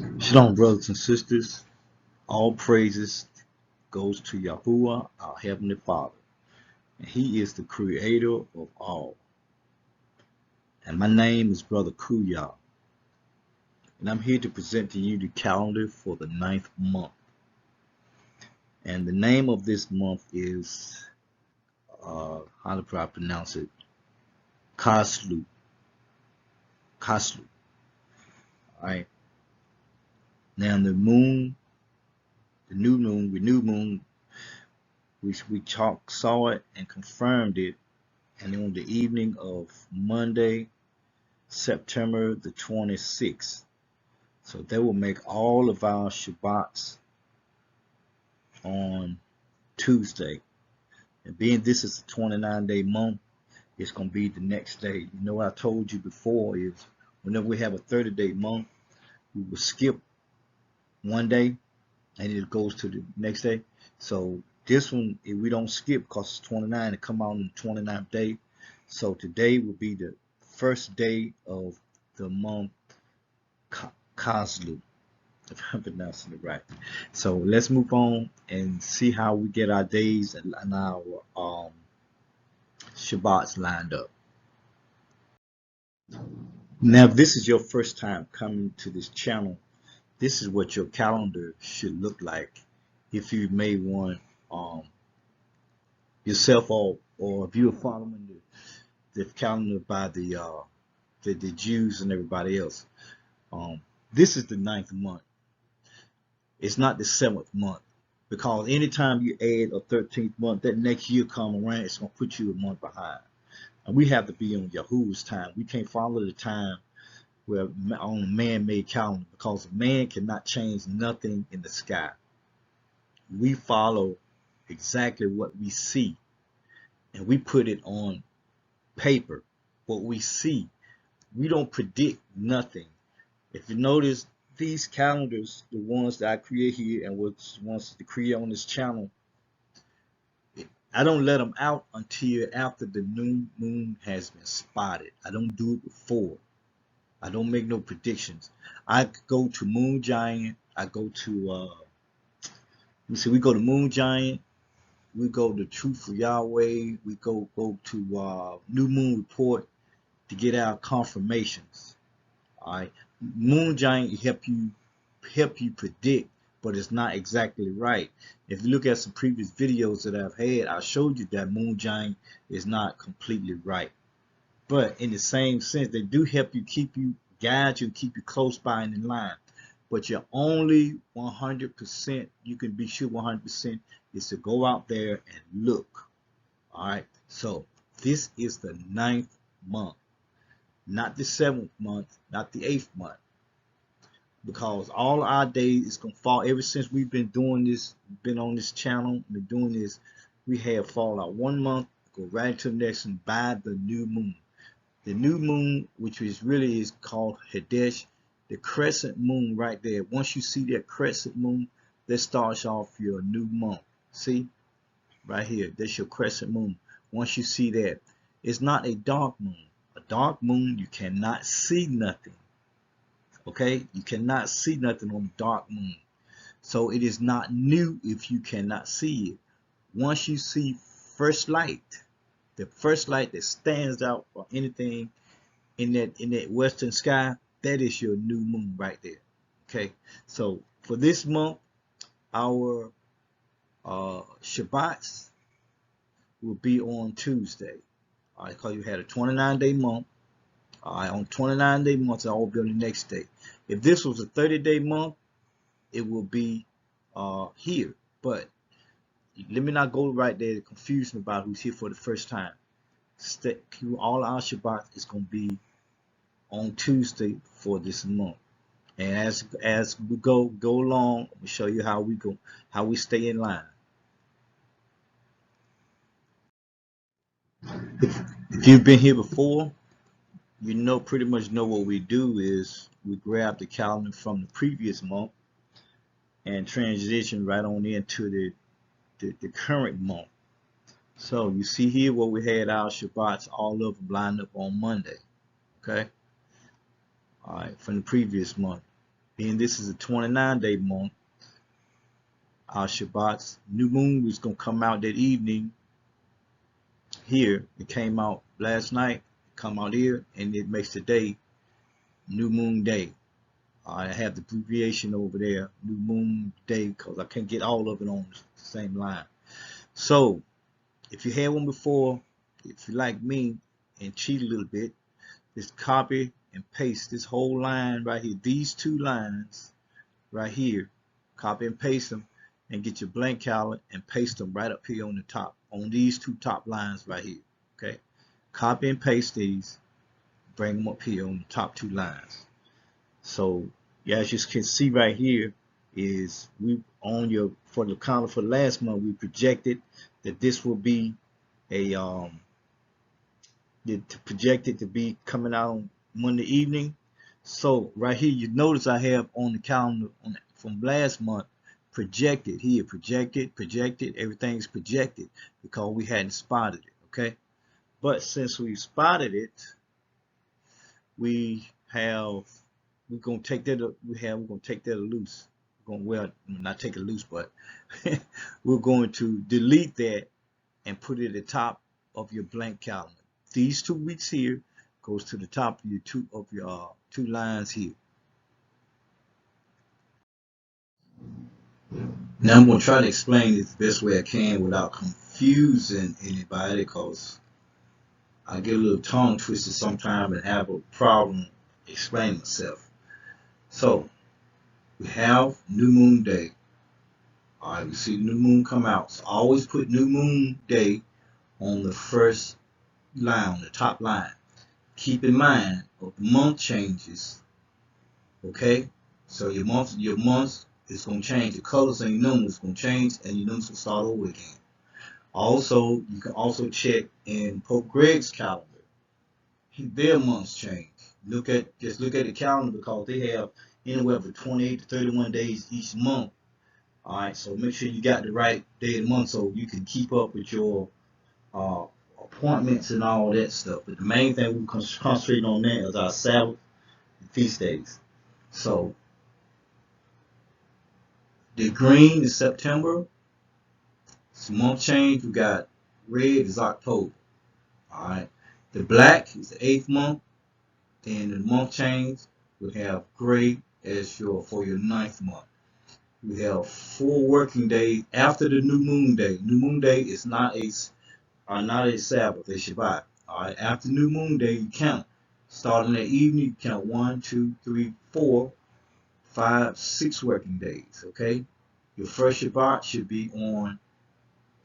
Shalom, brothers and sisters. All praises goes to Yahuwah, our Heavenly Father. And He is the creator of all. And my name is Brother Kuya. And I'm here to present to you the calendar for the 9th month. And the name of this month is, how do I pronounce it? Chisleu. Chisleu. Alright. Now the moon, the new moon, we saw it and confirmed it. And on the evening of Monday, September the 26th. So they will make all of our Shabbats on Tuesday. And being this is a 29-day month, it's going to be the next day. You know what I told you before is whenever we have a 30-day month, we will skip one day and it goes to the next day. So this one, if we don't skip because it's 29, it come out on the 29th day. So today will be the first day of the month Chisleu, if I'm pronouncing it right. So let's move on and see how we get our days and our Shabbats lined up. Now, if this is your first time coming to this channel, this is what your calendar should look like if you made one yourself, or if you're following the calendar by the Jews and everybody else. This is the 9th month. It's not the 7th month, because anytime you add a 13th month, that next year come around, it's going to put you a month behind. And we have to be on Yahuwah's time. We can't follow the time where on a man-made calendar, because a man cannot change nothing in the sky. We follow exactly what we see, and we put it on paper, what we see. We don't predict nothing. If you notice, these calendars, the ones that I create here and what's ones to create on this channel, I don't let them out until after the new moon has been spotted. I don't do it before. I don't make no predictions. I go to Moon Giant. I go to we go to Moon Giant. We go to Truth for Yahweh. We go to New Moon Report to get our confirmations. All right, Moon Giant help you predict, but it's not exactly right. If you look at some previous videos that I've had, I showed you that Moon Giant is not completely right. But in the same sense, they do help you, guide you, keep you close by and in line. But you're only 100%, you can be sure 100% is to go out there and look. All right, so this is the 9th month, not the 7th month, not the 8th month, because all our days is gonna fall. Ever since we've been doing this, been on this channel, been doing this, we have fall out one month, go right into the next one by the new moon. The new moon, which is called Hadesh, the crescent moon right there. Once you see that crescent moon, that starts off your new month. See, right here, that's your crescent moon. Once you see that, it's not a dark moon. A dark moon, you cannot see nothing. Okay, you cannot see nothing on dark moon. So it is not new if you cannot see it. Once you see first light, the first light that stands out for anything in that western sky, that is your new moon right there. Okay, so for this month, our Shabbats will be on Tuesday. All right, because you had a 29-day month. All right, on 29-day months, I will be on the next day. If this was a 30-day month, it will be here. But let me not go right there to confusion about who's here for the first time. All our Shabbat is going to be on Tuesday for this month. And as we go along, we'll show you how we stay in line. If you've been here before, you pretty much know what we do is we grab the calendar from the previous month and transition right on into the current month. So you see here where we had our Shabbats, all of them lined up on Monday. Okay, all right, from the previous month. Being this is a 29-day month, our Shabbats, new moon is going to come out that evening here. It came out last night, come out here, and it makes the day new moon day. I have the abbreviation over there, new moon day, because I can't get all of it on the same line. So if you had one before, if you like me and cheat a little bit, just copy and paste this whole line right here, these two lines right here, copy and paste them, and get your blank calendar and paste them right up here on the top, on these two top lines right here. Okay, copy and paste these, bring them up here on the top two lines. So yeah, as you can see right here, is we on your for the calendar for last month, we projected that this will be a projected to be coming out on Monday evening. So right here, you notice I have on the calendar from last month projected here, projected, everything's projected because we hadn't spotted it. Okay, but since we spotted it, we're gonna take that loose. We're gonna, well, not take it loose, but we're going to delete that and put it at the top of your blank calendar. These 2 weeks here goes to the top of your two lines here. Now I'm going to try to explain it the best way I can without confusing anybody, because I get a little tongue twisted sometimes and have a problem explaining myself. So we have new moon day. All right, we see the new moon come out. So always put new moon day on the first line, on the top line. Keep in mind of the month changes. Okay, so your months is going to change. The colors and your numbers going to change, and your numbers will start over again. Also, you can also check in Pope Greg's calendar. Their months change. Just look at the calendar, because they have anywhere from 28 to 31 days each month. All right, so make sure you got the right day of the month so you can keep up with your appointments and all that stuff. But the main thing we concentrate on that is our Sabbath and feast days. So the green is September. It's month change. We got red is October. All right. The black is the 8th month, and the month change we have gray as for your 9th month. We have 4 working days after the new moon day. New moon day is not a Sabbath, a Shabbat. All right. After new moon day, you count. Starting that evening, you count 1, 2, 3, 4, 5, 6 working days. Okay. Your first Shabbat should be on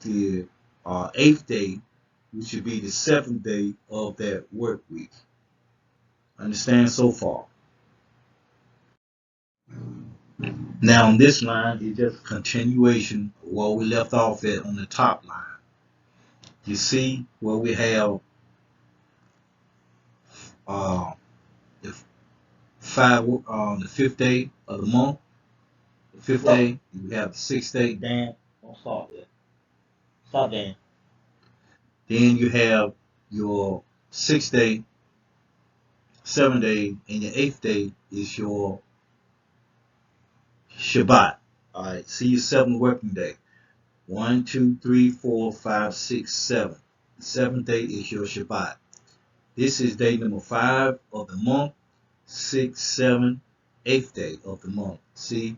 the 8th day, which should be the 7th day of that work week. Understand so far? Now on this line is just a continuation of where we left off at on the top line. You see where we have uh, the the 5th day of the month, the 5th day. You have the 6th day. Dan, don't start there. Stop, Dan. Then you have your 6th day, 7th day, and your 8th day is your Shabbat. All right, see your 7th working day. 1, 2, 3, 4, 5, 6, 7. The 7th day is your Shabbat. This is day number 5 of the month. 6, 7, 8th day of the month. See,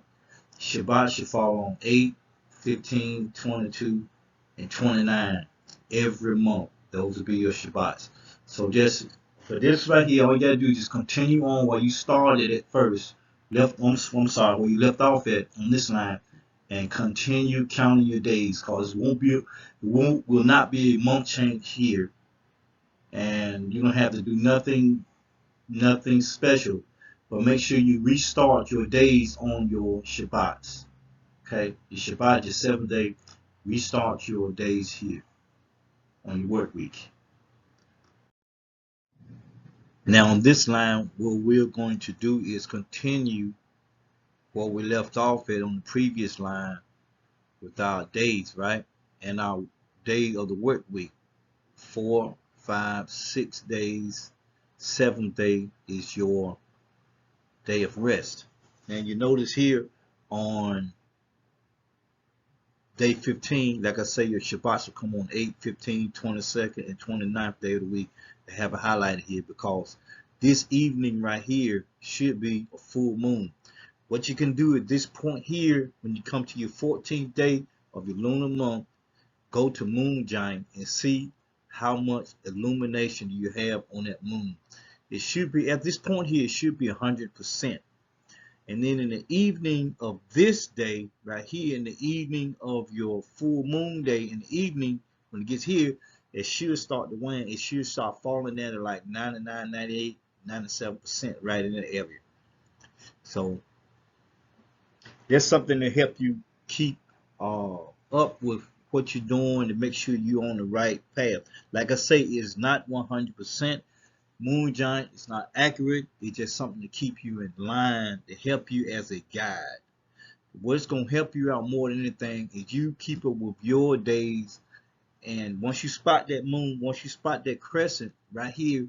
Shabbat should fall on 8, 15, 22, and 29 every month. Those will be your Shabbats. So just for this right here, all you gotta do is just continue on where you started at first. Where you left off at on this line, and continue counting your days, cause will not be a month change here, and you don't have to do nothing special, but make sure you restart your days on your Shabbats. Okay, your Shabbat, your 7th day, restart your days here on your work week. Now on this line, what we're going to do is continue what we left off at on the previous line with our days, right? And our day of the work week. 4, 5, 6 days. 7th day is your day of rest. And you notice here on day 15, like I say, your Shabbats will come on 8, 15, 22nd, and 29th day of the week. They have it highlighted here because this evening right here should be a full moon. What you can do at this point here, when you come to your 14th day of your lunar month, go to Moon Giant and see how much illumination you have on that moon. It should be, at this point here, it should be 100%. And then in the evening of this day, right here, in the evening of your full moon day, in the evening, when it gets here, it should start to wane. It should start falling down to like 99, 98, 97% right in that area. So there's something to help you keep up with what you're doing to make sure you're on the right path. Like I say, it's not 100%. Moon Giant is not accurate. It's just something to keep you in line, to help you as a guide. What's going to help you out more than anything is you keep up with your days. And once you spot that moon, once you spot that crescent right here,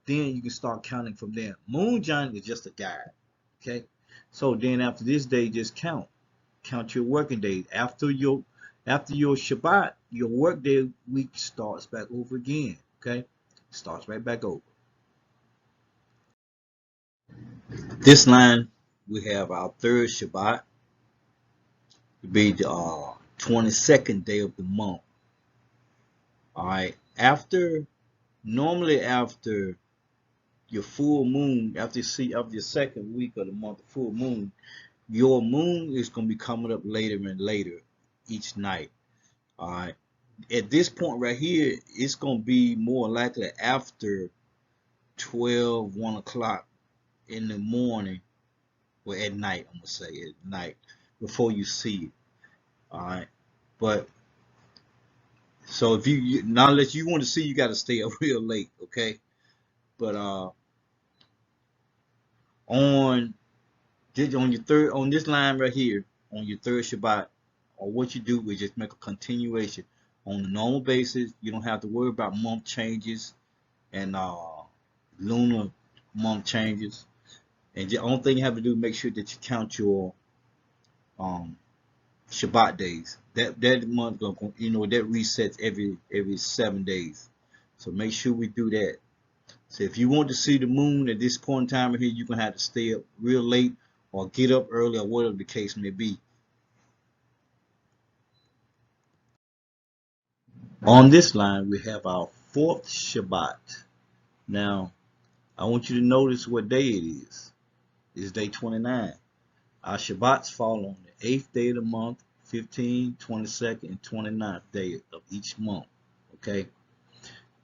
then you can start counting from there. Moon Giant is just a guide. Okay. So then after this day, just count your working days. After your Shabbat, your work day week starts back over again. Okay. Starts right back over. This line, we have our third Shabbat, to be the 22nd day of the month. All right. Normally after your full moon, after your second week of the month, the full moon, your moon is going to be coming up later and later each night. All right. At this point right here, it's going to be more likely after 12, 1 o'clock in the morning, or at night, I'm going to say at night, before you see it. All right. But so if now unless you want to see, you got to stay up real late. Okay. But on on this line right here, on your third Shabbat, or what you do is just make a continuation on a normal basis. You don't have to worry about month changes and lunar month changes. And the only thing you have to do is make sure that you count your um, Shabbat days. That month, that resets every 7 days. So make sure we do that. So if you want to see the moon at this point in time here, you're gonna have to stay up real late or get up early or whatever the case may be. On this line, we have our fourth Shabbat. Now, I want you to notice what day it is. It's day 29. Our Shabbats fall on the 8th day of the month, 15th, 22nd, and 29th day of each month. Okay?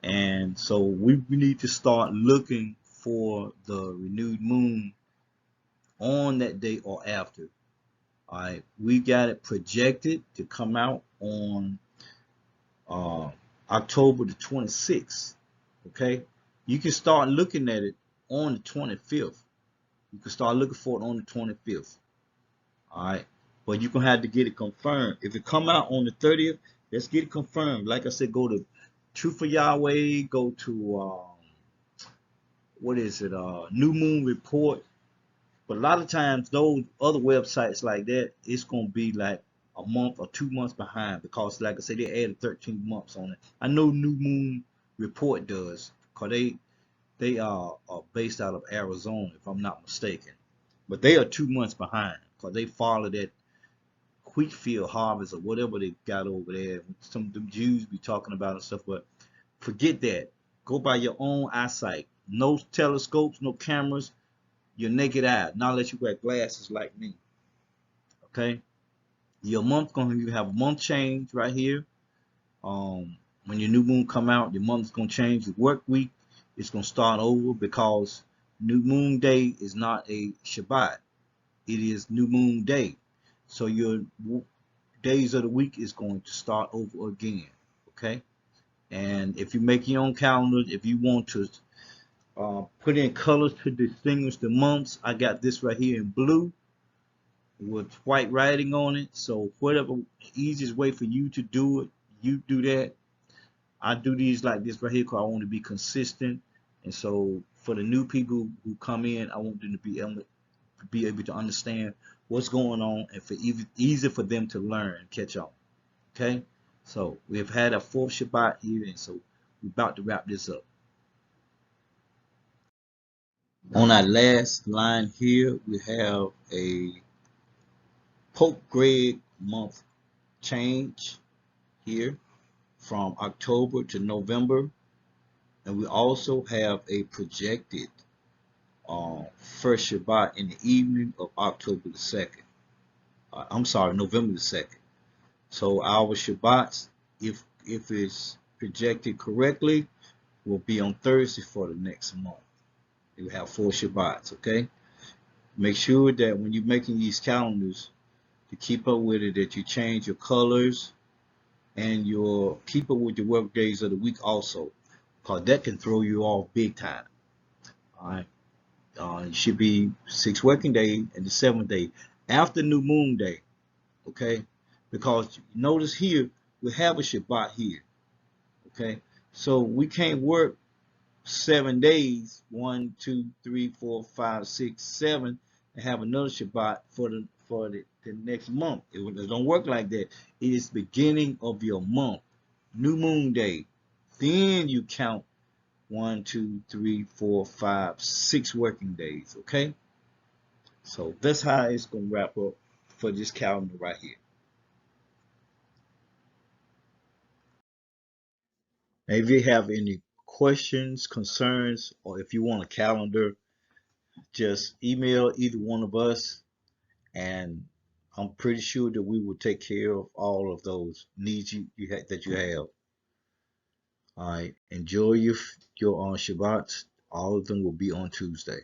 And so we need to start looking for the renewed moon on that day or after. All right, we got it projected to come out on October the 26th. Okay, you can start looking at it on the 25th. You can start looking for it on the 25th. All right, but you're gonna have to get it confirmed. If it come out on the 30th, let's get it confirmed. Like I said, go to Truth for Yahweh. Go to what is it? New Moon Report. But a lot of times, those other websites like that, it's gonna be like a month or 2 months behind because, like I said, they added 13 months on it. I know New Moon Report does, cause they are based out of Arizona, if I'm not mistaken. But they are 2 months behind because they follow that wheat field harvest or whatever they got over there. Some of them Jews be talking about and stuff, but forget that. Go by your own eyesight. No telescopes, no cameras, your naked eye. Not unless you wear glasses like me. Okay? Your month you have a month change right here. When your new moon come out, your month's gonna change. The work week is gonna start over because new moon day is not a Shabbat. It is new moon day. So your days of the week is going to start over again. Okay? And if you make your own calendar, if you want to put in colors to distinguish the months, I got this right here in blue with white writing on it. So whatever easiest way for you to do it, you do that. I do these like this right here because I want to be consistent. And so for the new people who come in, I want them to be able to be able to understand what's going on, and for easy for them to learn and catch on. Okay, so we've had a fourth Shabbat here, and so we're about to wrap this up. On our last line here, we have a Pope Greg month change here from October to November, and we also have a projected first Shabbat in the evening of October the 2nd. I'm sorry, November the 2nd. So our Shabbats, if it's projected correctly, will be on Thursday for the next month. You have 4 Shabbats, okay? Make sure that when you're making these calendars, to keep up with it, that you change your colors and your keep up with your work days of the week also, because that can throw you off big time. All right. It should be 6 working days and the 7th day after New Moon Day, okay? Because notice here we have a Shabbat here, okay? So we can't work 7 days, 1, 2, 3, 4, 5, 6, 7, and have another Shabbat for the next month. It don't work like that. It is beginning of your month, New Moon Day. Then you count 1, 2, 3, 4, 5, 6 working days. Okay, so that's how it's gonna wrap up for this calendar right here. Now, if you have any questions, concerns, or if you want a calendar, just email either one of us, and I'm pretty sure that we will take care of all of those needs that you have. All right, enjoy your Shabbat. All of them will be on Tuesday.